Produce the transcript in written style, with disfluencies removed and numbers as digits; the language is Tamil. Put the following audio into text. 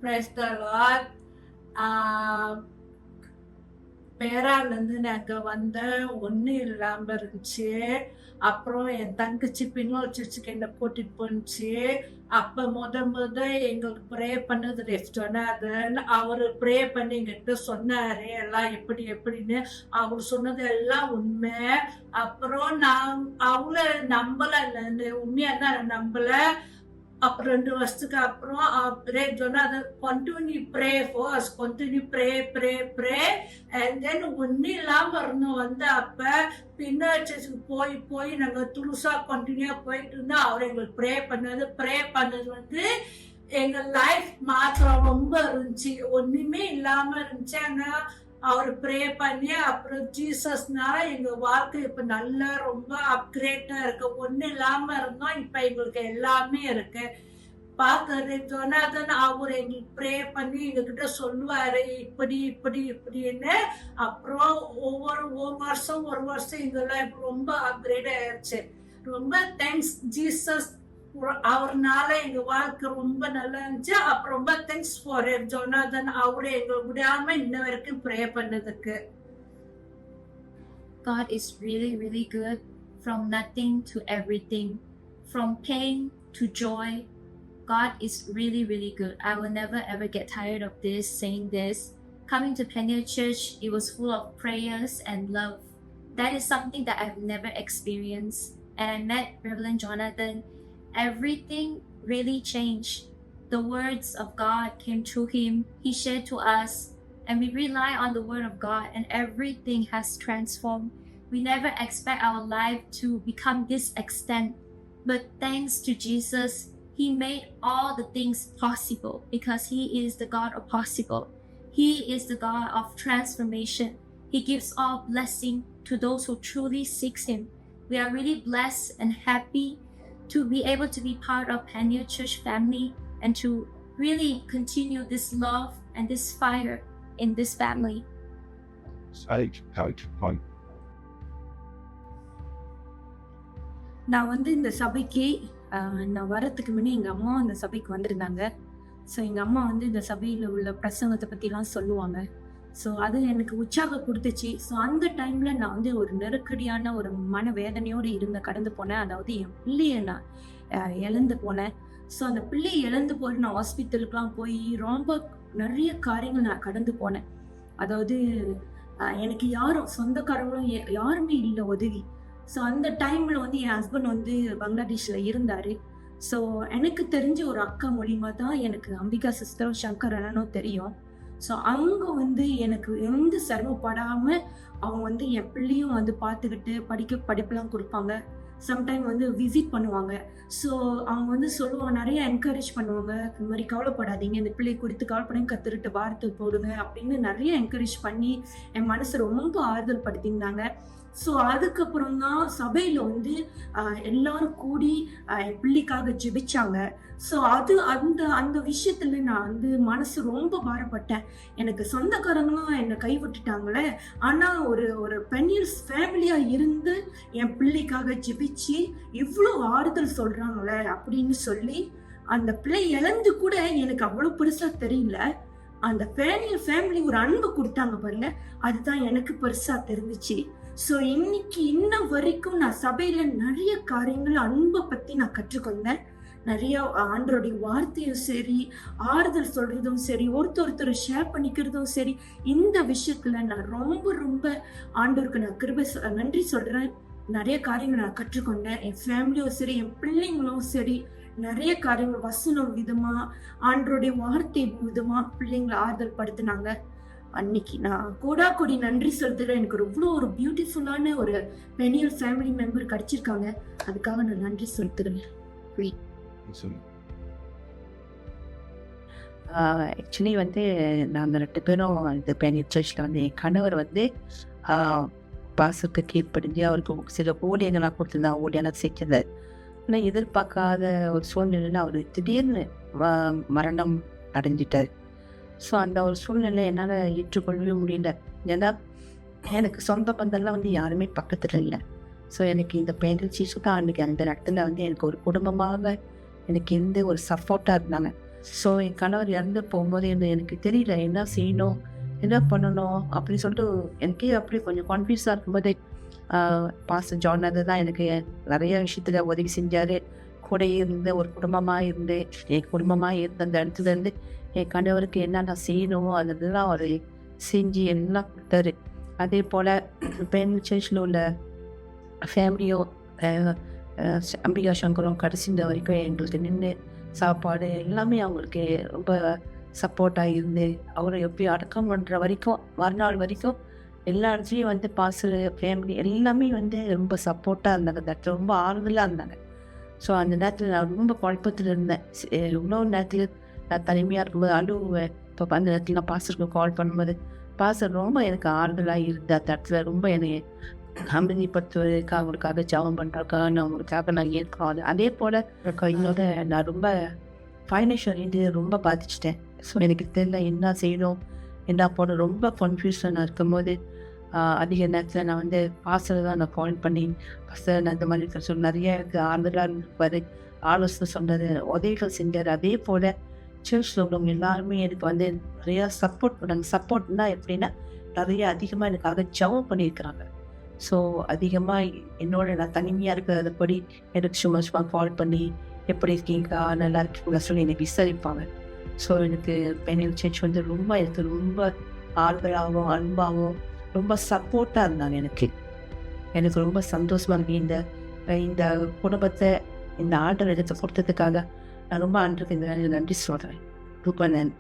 Praise the Lord. பேராலேருந்து நாங்கள் வந்தேன், ஒன்றும் இல்லாமல் இருந்துச்சு. அப்புறம் என் தங்கச்சி பின்னோல் சர்ச்சுக்கு என்னை கூட்டிட்டு போணுச்சு. அப்போ முத எங்களுக்கு ப்ரே பண்ணது ரெஸ்டோனாதன். அவர் ப்ரே பண்ணி எங்கிட்ட சொன்னாரு எல்லாம் எப்படி எப்படின்னு. அவர் சொன்னது எல்லாம் உண்மை. அப்புறம் நான் அவங்கள நம்பலை, உண்மையாக தான் நம்பலை. அப்புறம் 2 வருஷத்துக்கு அப்புறம் சொன்னா அது continue pray first, continue pray and then ஒன்றும் இல்லாமல் இருந்தோம். அப்ப பின்னாடி போய் நாங்கள் துளுசா கண்டினியூவா போயிட்டு இருந்தோம். அவர் எங்களுக்கு ப்ரே பண்ணது எங்க லைஃப் மாத்திரம் ரொம்ப இருந்துச்சு. ஒண்ணுமே இல்லாம இருந்துச்சு. ஆனா அவர் ப்ரே பண்ணி அப்புறம் ஜீசஸ்னால எங்க வாழ்க்கை இப்ப நல்லா ரொம்ப அப்கிரேட்டா இருக்கு. ஒண்ணு இல்லாம இருந்தோம், இப்ப எங்களுக்கு எல்லாமே இருக்கு. பாக்குறது சொன்னாதான் அவர் எங்களுக்கு ப்ரே பண்ணி எங்ககிட்ட சொல்லுவாரு இப்படி இப்படி இப்படின்னு. அப்புறம் ஒரு வருஷம் எங்க லைஃப் ரொம்ப அப்கிரேட் ஆயிடுச்சு. ரொம்ப தேங்க்ஸ் ஜீசஸ். அவர்னால எங்க வாழ்க்கை ரொம்ப நல்லா இருந்துச்சு. அப்புறம் ரொம்ப தேங்க்ஸ் ஃபார் ஜோனாதன். அவரு எங்களை விடாம இன்ன வரைக்கும் ப்ரே பண்ணதுக்கு. God is really, really good. From nothing to everything, from pain to joy, God is really, really good. I will never ever get tired of saying this. Coming to Pioneer Church, it was full of prayers and love. That is something that I've never experienced. And I met Reverend Jonathan. Everything really changed. The words of God came through him. He shared to us, and we rely on the word of God, and everything has transformed. We never expect our life to become this extent, but thanks to Jesus, he made all the things possible because he is the God of possible. He is the God of transformation. He gives all blessing to those who truly seek him. We are really blessed and happy to be able to be part of Pioneer Church family and to really continue this love and this fire in this family. நான் இந்த சபைக்கு நான் வரத்துக்கு முன்னே எங்கள் அம்மா அந்த சபைக்கு வந்திருந்தாங்க. ஸோ எங்கள் அம்மா இந்த சபையில் உள்ள பிரசங்கத்தை பற்றிலாம் சொல்லுவாங்க. ஸோ அது எனக்கு உற்சாகம் கொடுத்துச்சு. ஸோ அந்த டைமில் நான் ஒரு நெருக்கடியான ஒரு மனவேதனையோடு கடந்து போனேன். அதாவது என் பிள்ளையை நான் இழந்து போனேன். ஸோ அந்த பிள்ளையை இழந்து போய் நான் ஹாஸ்பிட்டலுக்குலாம் போய் ரொம்ப நிறைய காரியங்கள் நான் கடந்து போனேன். அதாவது எனக்கு யாரும் சொந்தக்காரங்களும் யாருமே இல்லை உதவி. ஸோ அந்த டைமில் என் ஹஸ்பண்ட் பங்களாதேஷில் இருந்தார். ஸோ எனக்கு தெரிஞ்ச ஒரு அக்கா மூலியமாக தான் எனக்கு அம்பிகா சிஸ்டரும் சங்கர் அண்ணனும் தெரியும். ஸோ அவங்க எனக்கு எந்த சிரமப்படாமல் அவங்க என் பிள்ளையும் பார்த்துக்கிட்டு படிப்பெல்லாம் கொடுப்பாங்க. சம்டைம் விசிட் பண்ணுவாங்க. ஸோ அவங்க சொல்லுவாங்க, நிறைய என்கரேஜ் பண்ணுவாங்க. இந்த மாதிரி கவலைப்படாதீங்க, இந்த பிள்ளை குறித்து கவலைப்படாம கற்றுக்கிட்டு வார்த்தை போடுங்க அப்படின்னு நிறைய என்கரேஜ் பண்ணி என் மனசை ரொம்ப ஆறுதல் படுத்தியிருந்தாங்க. ஸோ அதுக்கப்புறம் தான் சபையில் எல்லாரும் கூடி என் பிள்ளைக்காக ஜெபிச்சாங்க. ஸோ அந்த விஷயத்துல நான் மனசு ரொம்ப பாரப்பட்டேன். எனக்கு சொந்தக்காரங்களும் என்னை கைவிட்டுட்டாங்களே, ஆனால் ஒரு பெனியர்ஸ் ஃபேமிலியா இருந்து என் பிள்ளைக்காக ஜெபிச்சு இவ்வளோ ஆறுதல் சொல்றாங்களே அப்படின்னு சொல்லி, அந்த பிள்ளை இழந்து கூட எனக்கு அவ்வளோ பெருசா தெரியல. அந்த ஃபேமிலி ஒரு அன்பு கொடுத்தாங்க பாருங்க, அதுதான் எனக்கு பெருசா தெரிஞ்சிச்சு. ஸோ இன்னைக்கு இன்ன வரைக்கும் நான் சபையில நிறைய காரியங்கள் அன்பை பத்தி நான் கற்றுக்கொண்டேன். நிறைய ஆண்டவருடைய வார்த்தையும் சரி, ஆறுதல் சொல்றதும் சரி, ஒருத்தர் ஷேர் பண்ணிக்கிறதும் சரி, இந்த விஷயத்துல நான் ரொம்ப ஆண்டவருக்கு நான் நன்றி சொல்றேன். நிறைய காரியங்கள் நான் கற்றுக்கொண்டேன். என் ஃபேமிலியும் சரி, என் பிள்ளைங்களும் சரி, நிறைய காரியங்கள் வசனம் விதமா, ஆண்டவருடைய வார்த்தை விதமா பிள்ளைங்களை ஆறுதல் படுத்தினாங்க. அன்னைக்கு நான் கோடி நன்றி செலுத்துகிறேன். எனக்கு ஒரு பியூட்டிஃபுல்லான ஒரு பெனியல் ஃபேமிலி மெம்பர் கிடைச்சிருக்காங்க. அதுக்காக நான் நன்றி செலுத்துகிறேன். ஆக்சுவலி நாங்கள் 2 பேரும் இந்த பெனியல் சர்ச்சில் என் கணவர் பாசுக்கு கீழ்ப்படிஞ்சு அவருக்கு சில ஊழியங்கள்லாம் கொடுத்துருந்தா ஊழியெல்லாம் செஞ்சிருந்தார். ஆனால் எதிர்பார்க்காத ஒரு சூழ்நிலையில் அவர் திடீர்னு மரணம் அடைஞ்சிட்டார். ஸோ அந்த ஒரு சூழ்நிலை என்னால் ஏற்றுக்கொள்ளவே முடியல. ஏன்னா எனக்கு சொந்த பந்தம்லாம் யாருமே பக்கத்தில் இல்லை. ஸோ எனக்கு இந்த பெயிண்டில் சீசு தான் அன்றைக்கி அந்த இடத்துல எனக்கு ஒரு குடும்பமாக எனக்கு ஒரு சப்போர்ட்டாக இருந்தாங்க. ஸோ என் கணவர் இறந்து போகும்போது எனக்கு தெரியல என்ன செய்யணும், என்ன பண்ணணும் அப்படின்னு சொல்லிட்டு எனக்கே அப்படியே கொஞ்சம் கான்ஃபியூஸாக இருக்கும்போது பாஸ்டர் ஜான் தான் எனக்கு நிறைய விஷயத்தில் உதவி செஞ்சார். கூட இருந்து ஒரு குடும்பமாக இருந்து என் குடும்பமாக இருந்த அந்த இடத்துலேருந்து என் கணவருக்கு என்னென்ன செய்யணுமோ அதெல்லாம் அவர் செஞ்சு எல்லாம் கொடுத்தாரு. அதே போல் பெண் சர்ச்சில் உள்ள ஃபேமிலியோ அம்பிகா சங்கரும் கடைசி வரைக்கும் எங்களுக்கு நின்று சாப்பாடு எல்லாமே அவங்களுக்கு ரொம்ப சப்போர்ட்டாக இருந்து அவரை எப்படி அடக்கம் பண்ணுற வரைக்கும் மறுநாள் வரைக்கும் எல்லா இடத்துலையும் வந்து பாஸ்டர் ஃபேமிலி எல்லாமே வந்து ரொம்ப சப்போர்ட்டாக இருந்தாங்க. தட் ரொம்ப ஆறுதலாக இருந்தாங்க. ஸோ அந்த நேரத்தில் நான் ரொம்ப குழப்பத்தில் இருந்தேன். இன்னொரு நேரத்தில் நான் தனிமையாக இருக்கும்போது அழுவேன். இப்போ அந்த நேரத்தில் நான் பாஸ்டருக்கு கால் பண்ணும்போது பாஸ்டர் ரொம்ப எனக்கு ஆறுதலாக இருந்த அந்த இடத்துல ரொம்ப என்னை அமைதிப்படுத்துவதற்கு அவங்களுக்காக ஜெபம் பண்ணுறதுக்காக நான் அவங்களுக்காக நான் ஏற்கணும். அதே போல் கையோட நான் ரொம்ப ஃபைனான்ஷியல் இது ரொம்ப பாதிச்சிட்டேன். ஸோ எனக்கு தெரியல என்ன செய்யணும் என்ன போன ரொம்ப கன்ஃபியூஷனாக இருக்கும்போது அதிக நேரத்தில் நான் வந்து பாஸ்டர் தான் நான் கால் பண்ணி பாஸ்டர் நான் இந்த மாதிரி சொல்லி நிறைய எனக்கு ஆறுதலாக இருப்பார், ஆலோசனை சொன்னார், உதவிகள் செஞ்சார். அதே போல் சர்ச்சில் உள்ளவங்க எல்லாருமே எனக்கு வந்து நிறையா சப்போர்ட் பண்ணாங்க. சப்போர்ட்னா எப்படின்னா நிறைய அதிகமாக எனக்காக ஜெபம் பண்ணியிருக்கிறாங்க. ஸோ அதிகமாக என்னோட நான் தனிமையாக இருக்கிறதப்படி எனக்கு சும்மா சும்மா கால் பண்ணி எப்படி இருக்கீங்களா நல்லா இருக்கீங்களா சொல்லி என்னை விசாரிப்பாங்க. ஸோ எனக்கு பெனில் சர்ச் வந்து ரொம்ப எனக்கு ரொம்ப ஆறுதலாகவும் அன்பாகவும் ரொம்ப சப்போர்ட்டாக இருந்தாங்க. எனக்கு ரொம்ப சந்தோஷமாக இருக்கு. இந்த குடும்பத்தை இந்த ஆண்டவர் எடுத்து கொடுத்ததுக்காக நான் ரொம்ப ஆண்டவருக்கு இந்த நன்றி சொல்கிறேன். ரொம்ப நன்றி.